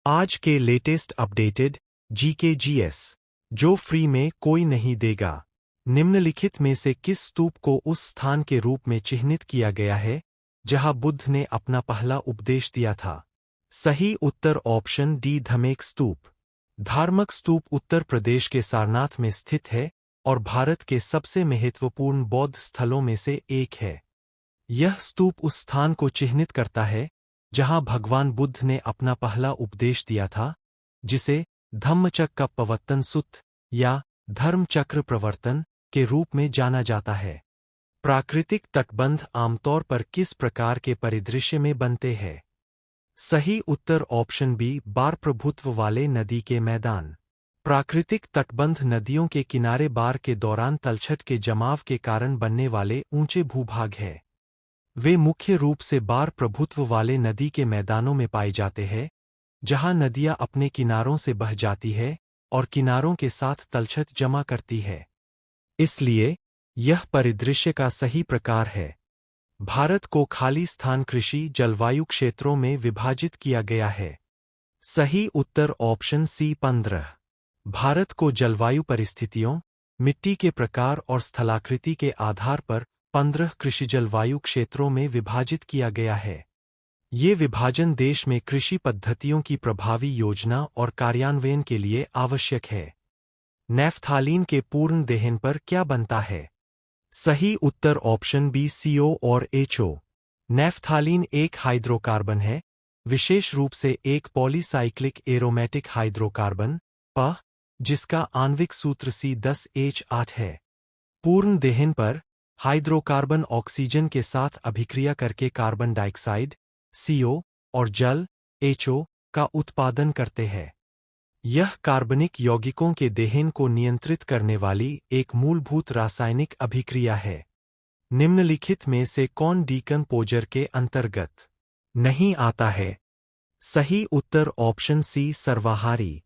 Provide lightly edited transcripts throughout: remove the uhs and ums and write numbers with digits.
आज के latest updated GKGS जो फ्री में कोई नहीं देगा। निम्नलिखित में से किस स्तूप को उस स्थान के रूप में चिह्नित किया गया है जहां बुद्ध ने अपना पहला उपदेश दिया था? सही उत्तर ऑप्शन डी धमेक स्तूप। धार्मिक स्तूप उत्तर प्रदेश के सारनाथ में स्थित है और भारत के सबसे महत्वपूर्ण बौद्ध स्थलों में से एक है। यह स्तूप उस स्थान को चिह्नित करता है जहां भगवान बुद्ध ने अपना पहला उपदेश दिया था, जिसे धम्मचक्र प्रवर्तन सूत्र या धर्मचक्र प्रवर्तन के रूप में जाना जाता है। प्राकृतिक तटबंध आमतौर पर किस प्रकार के परिदृश्य में बनते हैं? सही उत्तर ऑप्शन बी बार प्रभुत्व वाले नदी के मैदान। प्राकृतिक तटबंध नदियों के किनारे बार के दौरान तलछट के जमाव के कारण बनने वाले ऊंचे भूभाग हैं। वे मुख्य रूप से बार प्रभुत्व वाले नदी के मैदानों में पाए जाते हैं, जहां नदियां अपने किनारों से बह जाती है और किनारों के साथ तलछट जमा करती है। इसलिए यह परिदृश्य का सही प्रकार है। भारत को खाली स्थान कृषि जलवायु क्षेत्रों में विभाजित किया गया है। सही उत्तर ऑप्शन सी 15। भारत को जलवायु परिस्थितियों, मिट्टी के प्रकार और स्थलाकृति के आधार पर 15 कृषि जलवायु क्षेत्रों में विभाजित किया गया है। ये विभाजन देश में कृषि पद्धतियों की प्रभावी योजना और कार्यान्वयन के लिए आवश्यक है। नैफ्थालीन के पूर्ण दहन पर क्या बनता है? सही उत्तर ऑप्शन बी CO और HO। नैफ्थालीन एक हाइड्रोकार्बन है, विशेष रूप से एक पॉलीसाइक्लिक एरोमेटिक हाइड्रोकार्बन पह, जिसका आणविक सूत्र C10H8 है। पूर्ण दहन पर हाइड्रोकार्बन ऑक्सीजन के साथ अभिक्रिया करके कार्बन डाइऑक्साइड CO और जल HO का उत्पादन करते हैं। यह कार्बनिक यौगिकों के दहन को नियंत्रित करने वाली एक मूलभूत रासायनिक अभिक्रिया है। निम्नलिखित में से कौन डीकम्पोजर के अंतर्गत नहीं आता है? सही उत्तर ऑप्शन सी सर्वाहारी।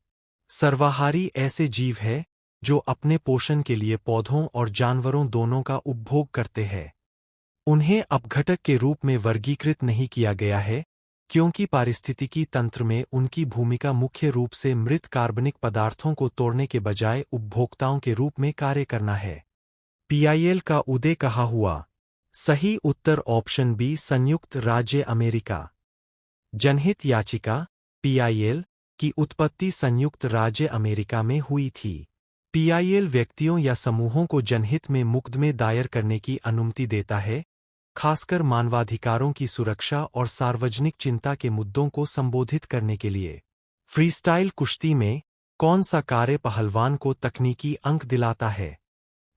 सर्वाहारी ऐसे जीव है जो अपने पोषण के लिए पौधों और जानवरों दोनों का उपभोग करते हैं। उन्हें अपघटक के रूप में वर्गीकृत नहीं किया गया है, क्योंकि पारिस्थितिकी तंत्र में उनकी भूमिका मुख्य रूप से मृत कार्बनिक पदार्थों को तोड़ने के बजाय उपभोक्ताओं के रूप में कार्य करना है। PIL का उदय कहाँ हुआ? सही उत्तर ऑप्शन बी संयुक्त राज्य अमेरिका। जनहित याचिका PIL की उत्पत्ति संयुक्त राज्य अमेरिका में हुई थी। PIL व्यक्तियों या समूहों को जनहित में मुकदमे दायर करने की अनुमति देता है, खासकर मानवाधिकारों की सुरक्षा और सार्वजनिक चिंता के मुद्दों को संबोधित करने के लिए। फ्रीस्टाइल कुश्ती में कौन सा कार्य पहलवान को तकनीकी अंक दिलाता है?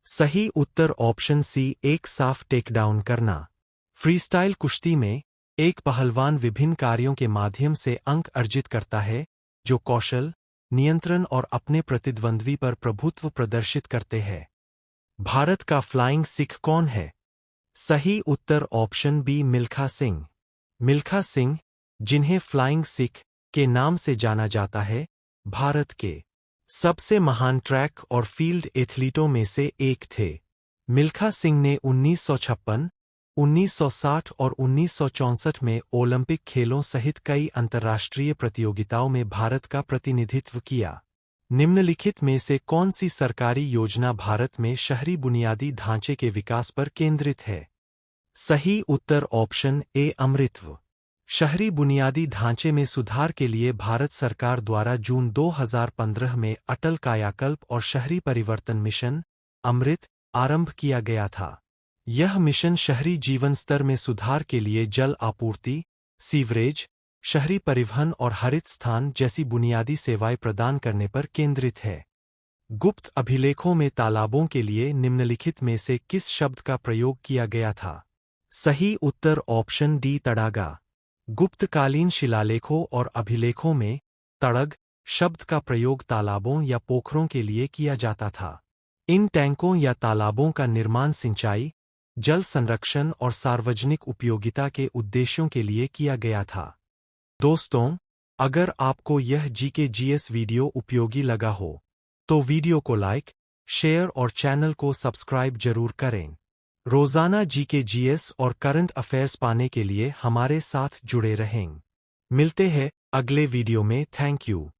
सही उत्तर ऑप्शन सी एक साफ टेकडाउन करना। फ्रीस्टाइल कुश्ती में एक पहलवान विभिन्न कार्यों के माध्यम से अंक अर्जित करता है, जो कौशल, नियंत्रण और अपने प्रतिद्वंद्वी पर प्रभुत्व प्रदर्शित करते हैं। भारत का फ्लाइंग सिख कौन है? सही उत्तर ऑप्शन बी मिल्खा सिंह। मिल्खा सिंह, जिन्हें फ्लाइंग सिख के नाम से जाना जाता है, भारत के सबसे महान ट्रैक और फील्ड एथलीटों में से एक थे। मिल्खा सिंह ने 1956, 1960 और 1964 में ओलंपिक खेलों सहित कई अंतर्राष्ट्रीय प्रतियोगिताओं में भारत का प्रतिनिधित्व किया। निम्नलिखित में से कौन सी सरकारी योजना भारत में शहरी बुनियादी ढांचे के विकास पर केंद्रित है? सही उत्तर ऑप्शन ए अमृतव। शहरी बुनियादी ढांचे में सुधार के लिए भारत सरकार द्वारा जून 2015 में अटल कायाकल्प और शहरी परिवर्तन मिशन अमृत आरंभ किया गया था। यह मिशन शहरी जीवन स्तर में सुधार के लिए जल आपूर्ति, सीवरेज, शहरी परिवहन और हरित स्थान जैसी बुनियादी सेवाएं प्रदान करने पर केंद्रित है। गुप्त अभिलेखों में तालाबों के लिए निम्नलिखित में से किस शब्द का प्रयोग किया गया था? सही उत्तर ऑप्शन डी तड़ागा। गुप्तकालीन शिलालेखों और अभिलेखों में तड़ग शब्द का प्रयोग तालाबों या पोखरों के लिए किया जाता था। इन टैंकों या तालाबों का निर्माण सिंचाई, जल संरक्षण और सार्वजनिक उपयोगिता के उद्देश्यों के लिए किया गया था। दोस्तों, अगर आपको यह GKGS वीडियो उपयोगी लगा हो, तो वीडियो को लाइक, शेयर और चैनल को सब्सक्राइब जरूर करें। रोजाना GKGS और करंट अफेयर्स पाने के लिए हमारे साथ जुड़े रहें। मिलते हैं अगले वीडियो में थैंक यू।